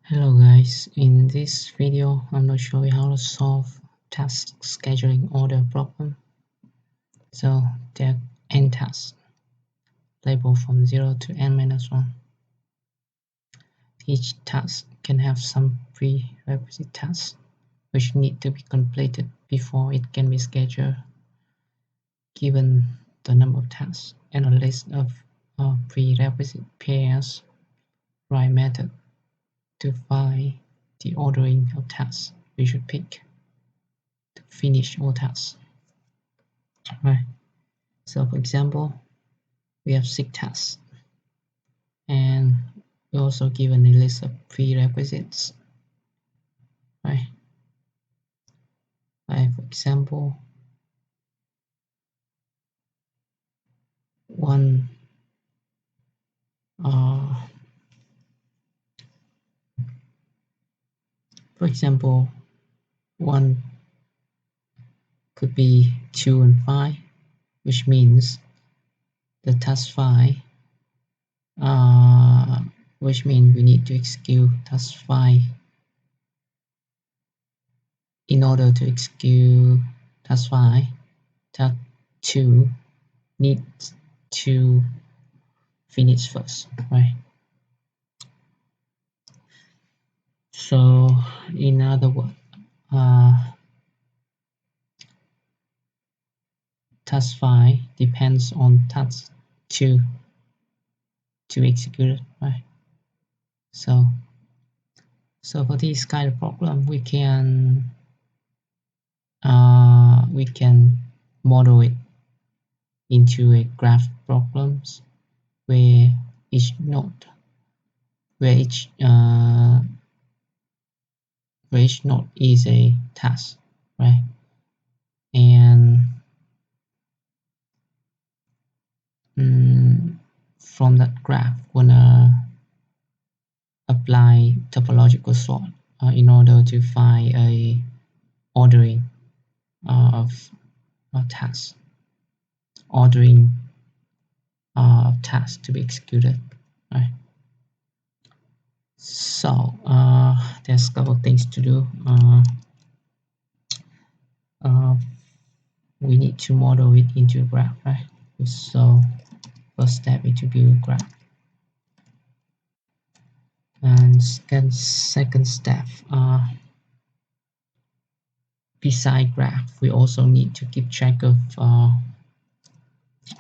Hello guys, in this video I'm going to show you how to solve task scheduling order problem. So there are n tasks labeled from 0 to n minus 1. Each task can have some prerequisite tasks which need to be completed before it can be scheduled. Given the number of tasks and a list of prerequisite pairs, write method to find the ordering of tasks we should pick to finish all tasks. Right. So for example, we have 6 tasks and we're also given a list of prerequisites. Right. For example, one uh, for example, one could be 2 and 5, which means the task 5 which means we need to execute task 5. In order to execute task 5, task 2 needs to finish first, right? So in other words, task 5 depends on task 2 to execute it, right? So for this kind of problem, we can model it into a graph problems where each node where each is a task, right? And from that graph, wanna apply topological sort in order to find a ordering of tasks, ordering of tasks to be executed, right? So there's a couple of things to do. Uh, we need to model it into a graph, right? So first step is to build a graph, and second step, beside graph, we also need to keep track of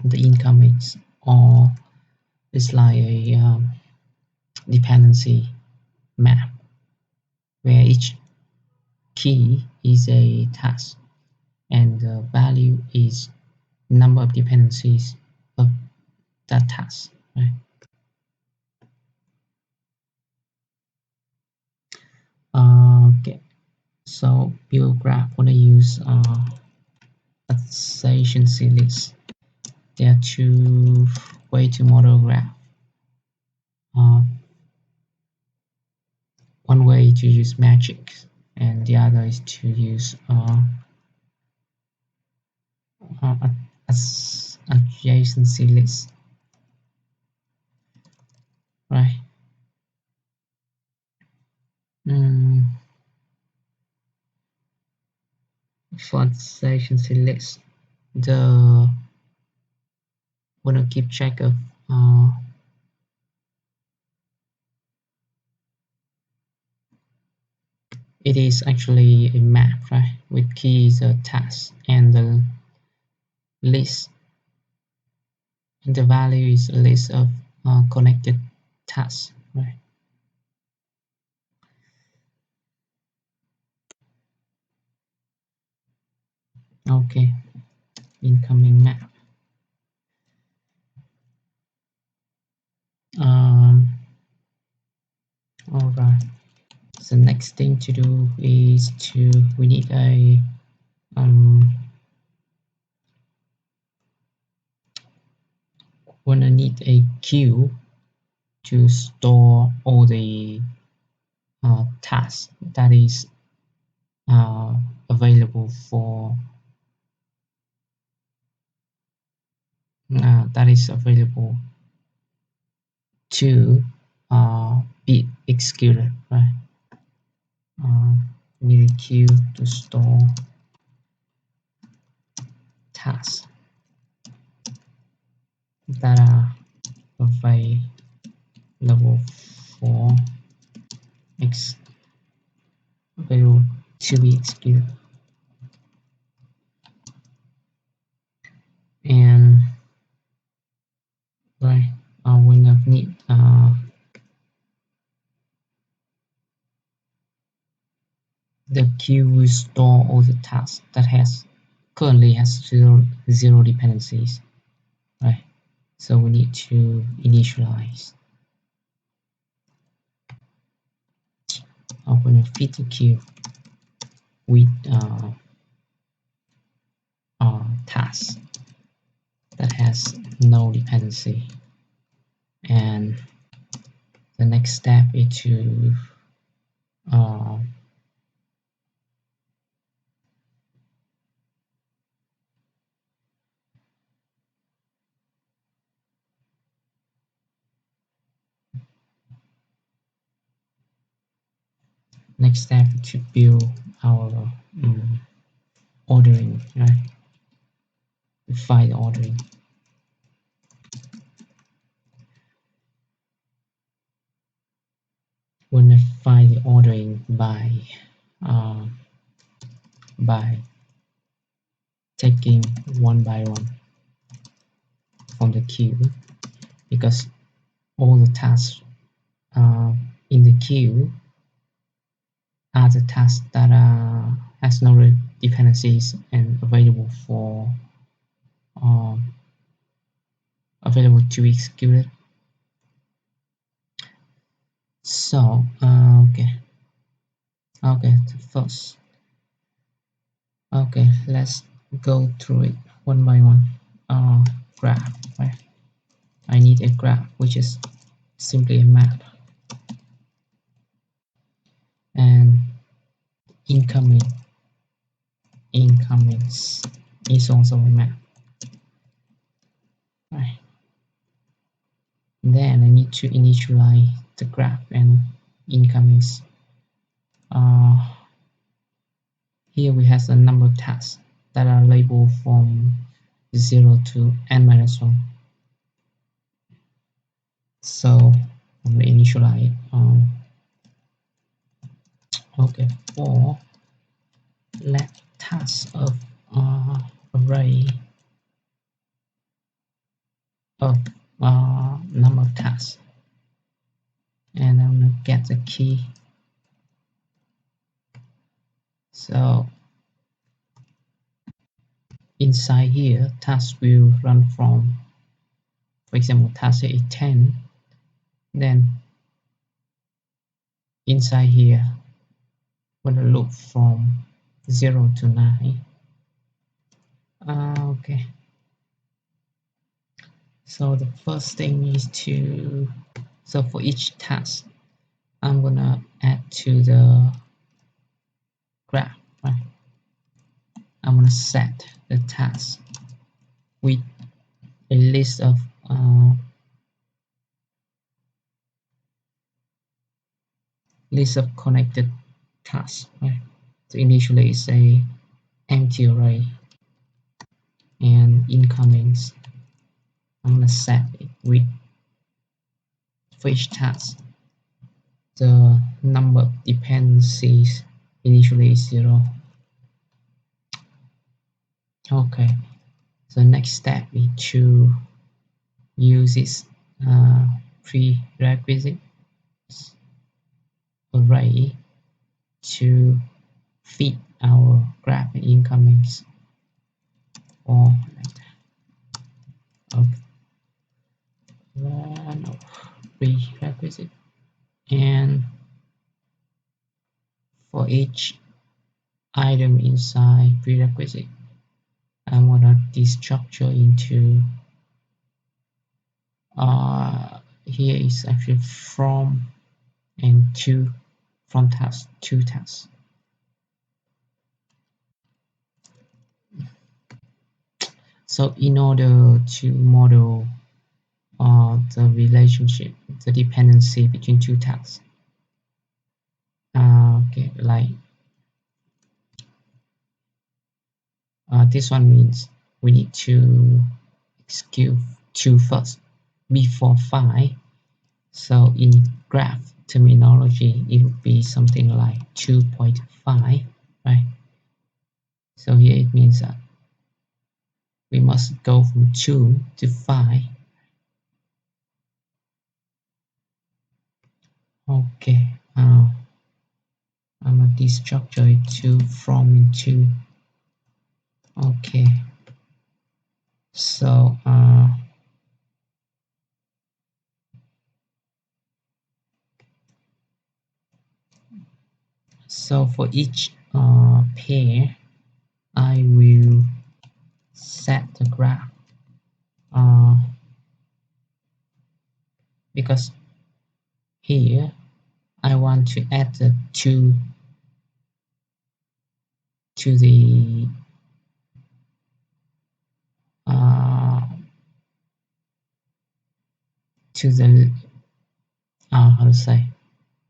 the incomings, or it's like a dependency map where each key is a task and the value is number of dependencies of that task, right? Okay, so build graph, want to use adjacency list. There are two ways to model graph. One way to use magic, and the other is to use adjacency list, right? For adjacency list, the want to keep track of it is actually a map, right? With keys, a task, and the list, and the value is a list of connected tasks, right? Okay, incoming map. All right. So next thing to do is we need a wanna need a queue to store all the tasks that is available for that is available to be executed, right? Uh, we need a queue to store tasks that are available for ex available to be executed. And right, we need the queue will store all the tasks that currently has zero dependencies, right? So we need to initialize. I'm going to feed the queue with task that has no dependency, and the next step is to uh, to build our ordering, right? File ordering. We're gonna find the ordering uh, by taking one by one from the queue, because all the tasks uh, in the queue are the tasks that has no dependencies and um, available to be executed. So okay, first, okay, let's go through it one by one. Graph, right? I need a graph, which is simply a map, and incomings is also a map, right? Then I need to initialize the graph and incomings. Uh, Here we have a number of tasks that are labeled from 0 to n-1. So I'm going to initialize okay, for let task of array of number of tasks, and I'm going to get the key. So inside here, task will run from, for example, task is 10. Then inside here, we're going to look from 0 to 9. Okay. So the first thing is so for each task, I'm gonna add to the graph, right? I'm gonna set the task with a list of connected tasks, right? So initially it's a empty array, and incomings, I'm gonna set it with, for each task, the number of dependencies initially is 0. Okay, so next step is to use this prerequisite array to feed our graph and incomings, or like no, prerequisite, and for each item inside prerequisite, I want to destructure into here is actually from and to, from task to task. So in order to model the relationship, the dependency between two tasks, Okay, like this one means we need to execute 2 first before 5. So in graph terminology, it would be something like 2.5, right? So here it means that we must go from 2 to 5. Okay, I'm gonna destructure it to from into. Okay, so so for each pair, I will set the graph uh, because here I want to add the 2 to the uh, to the how to say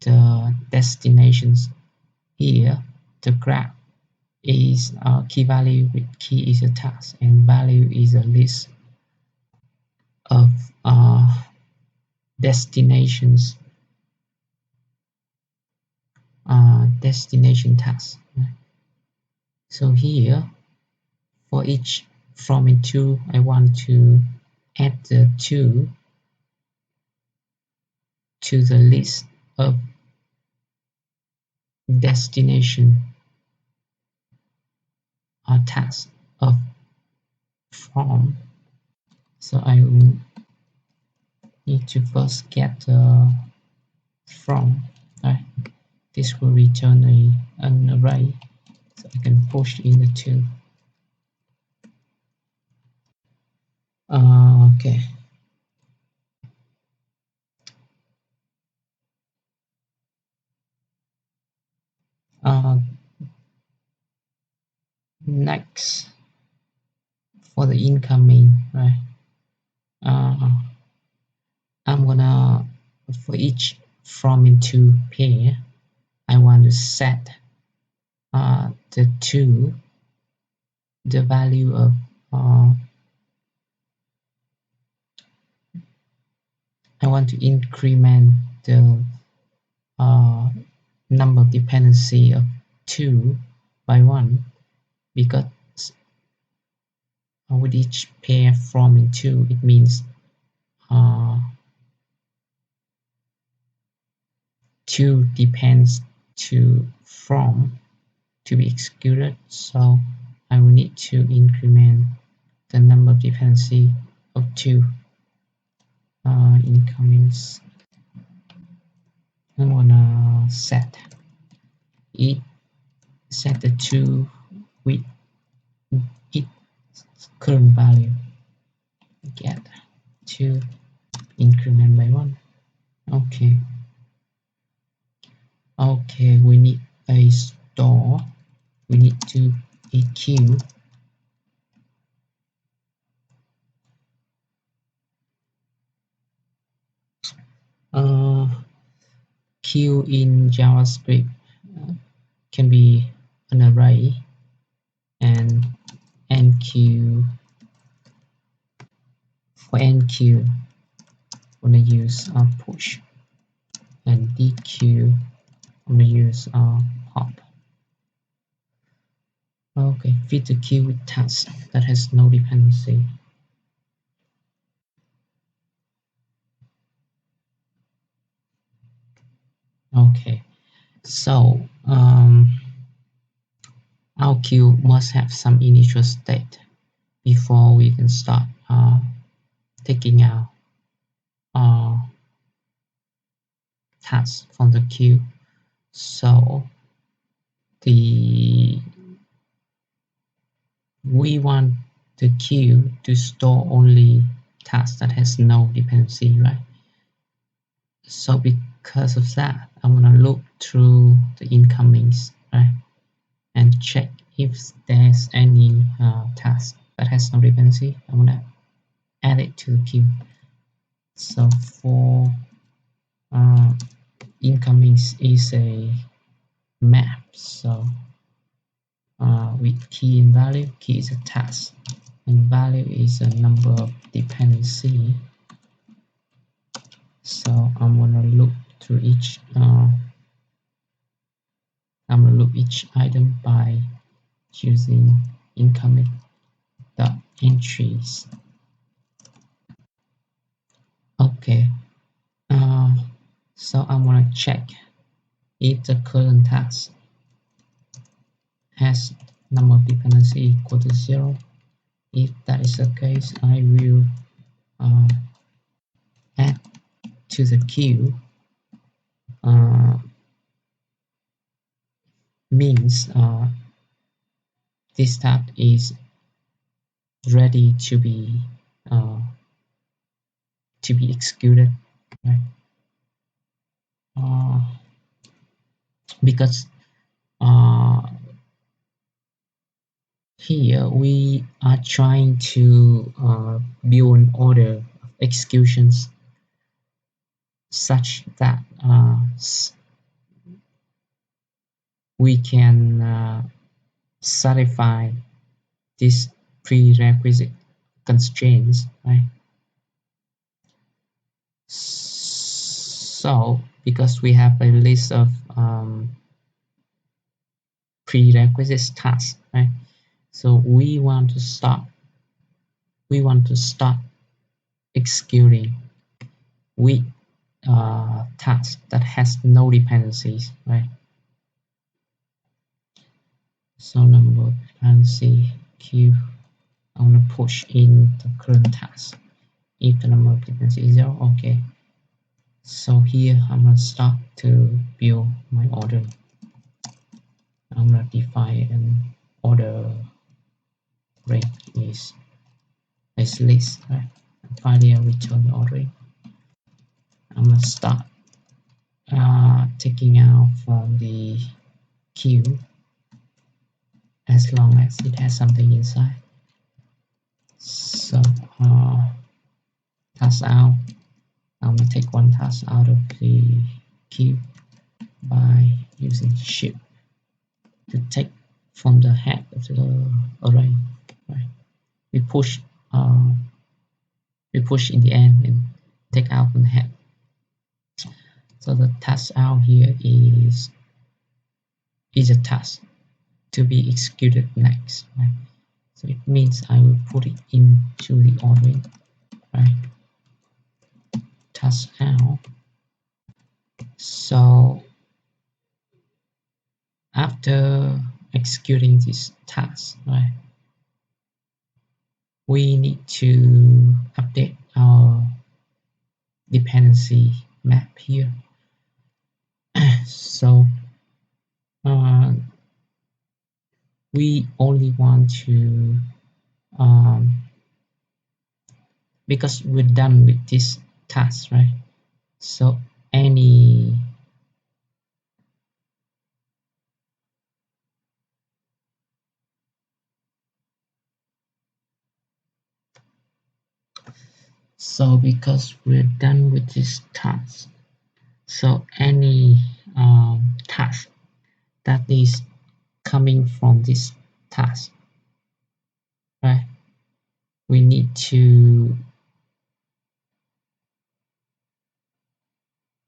the destinations. Here the graph is key value with key is a task and value is a list of destinations destination tasks. So here for each from and to, I want to add the 2 to the list of destination tasks of from. So I will need to first get the from. Right? This will return an array, so I can push in the 2. Okay. Uh, Next for the incoming, right? I'm gonna for each from into pair, I want to set the 2, the value of I want to increment the uh, number of dependency of 2 by 1 because with each pair from into it means uh, 2 depends to from to be executed, so I will need to increment the number of dependency of 2 incomings. I'm gonna set it set the 2 with its current value, get 2 increment by 1. Okay, okay, we need a store, we need to a queue. uh, Queue in JavaScript can be an array, and enqueue for enqueue I'm gonna use push, and dequeue I'm gonna use pop. Okay, feed the queue with task that has no dependency. Okay, so our queue must have some initial state before we can start taking out uh, tasks from the queue. So the we want the queue to store only tasks that has no dependency, right? So because of that, I'm gonna look through the incomings, right, and check if there's any task that has no dependency. I'm gonna add it to the queue. So for incomings is a map. So with key and value, key is a task and value is a number of dependency. So I'm gonna look through each I'm gonna loop each item by using incoming dot entries. Okay, uh, so I'm gonna check if the current task has number of dependency equal to 0. If that is the case, I will uh, add to the queue. Means this task is ready uh, to be executed, right? Uh, because uh, here we are trying to build an order of executions such that we can satisfy these prerequisite constraints, right? So, because we have a list of prerequisite tasks, right? So we want to start executing with task that has no dependencies, right? So number dependency queue, I want to push in the current task. If the number of dependencies is 0, okay. So here I'm gonna start to build my order. I'm gonna define an order range is list, right? And finally I return the ordering. I'm gonna start taking out from the queue as long as it has something inside. So task out, I'm gonna take one task out of the queue by using shift to take from the head of the array. Right? We push uh, we push in the end and take out from the head. So the task out here is a task to be executed next. Right? So it means I will put it into the ordering. Right? Task out. So after executing this task, right, we need to update our dependency map here. So we only want to because we're done with this task, right? So any so because we're done with this task, so any task that is coming from this task, right? We need to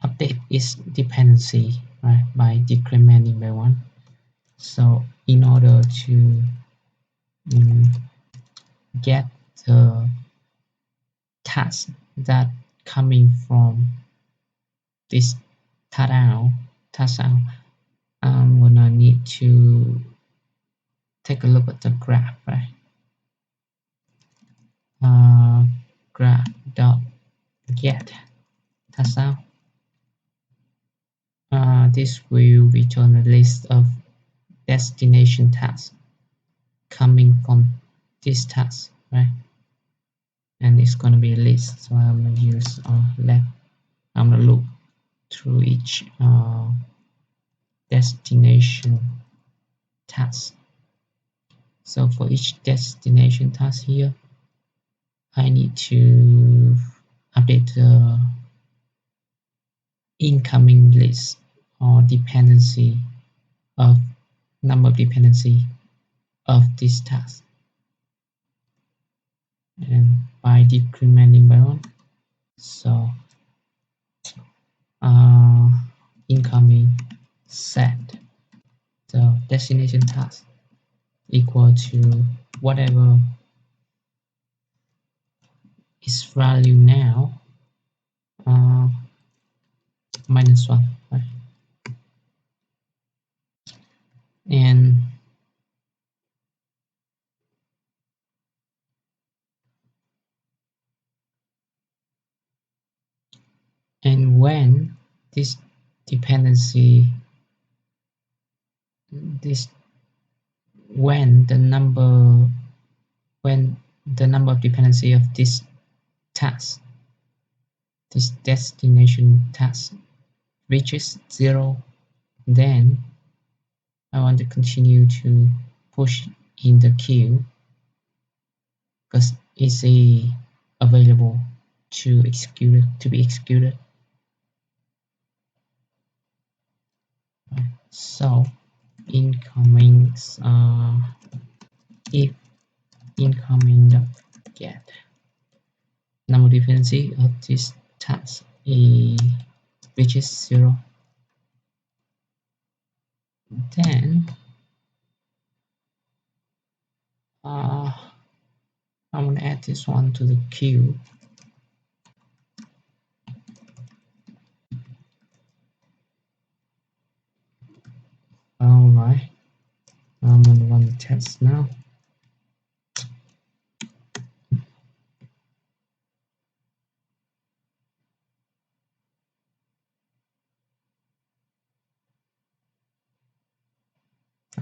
update its dependency, right, by decrementing by 1. So in order to get the task that coming from this task out, I'm gonna need to take a look at the graph, right? Graph dot get task out. This will return a list of destination tasks coming from this task, right? And it's gonna be a list, so I'm gonna use I'm gonna look through each destination task. So for each destination task here, I need to update the incoming list or dependency of number of dependency of this task, and by decrementing by one. So uh, incoming set the destination task equal to whatever its value now, uh, minus one, right? And when this dependency, this when the number when the number of dependency of this task, this destination task, reaches zero, then I want to continue to push in the queue because it's available to be executed. Right. So incoming, if incoming dot get number dependency of this task is reaches zero, then uh, I'm gonna add this one to the queue. Alright, I'm gonna run the test now.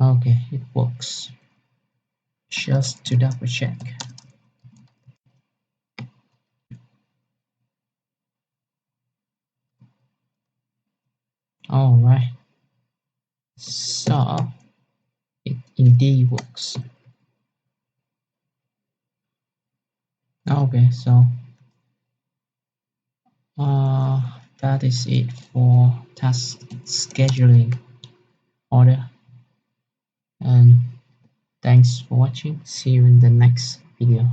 Okay, it works. Just to double check. Alright, so it indeed works. Okay, so that is it for task scheduling order, and thanks for watching. See you in the next video.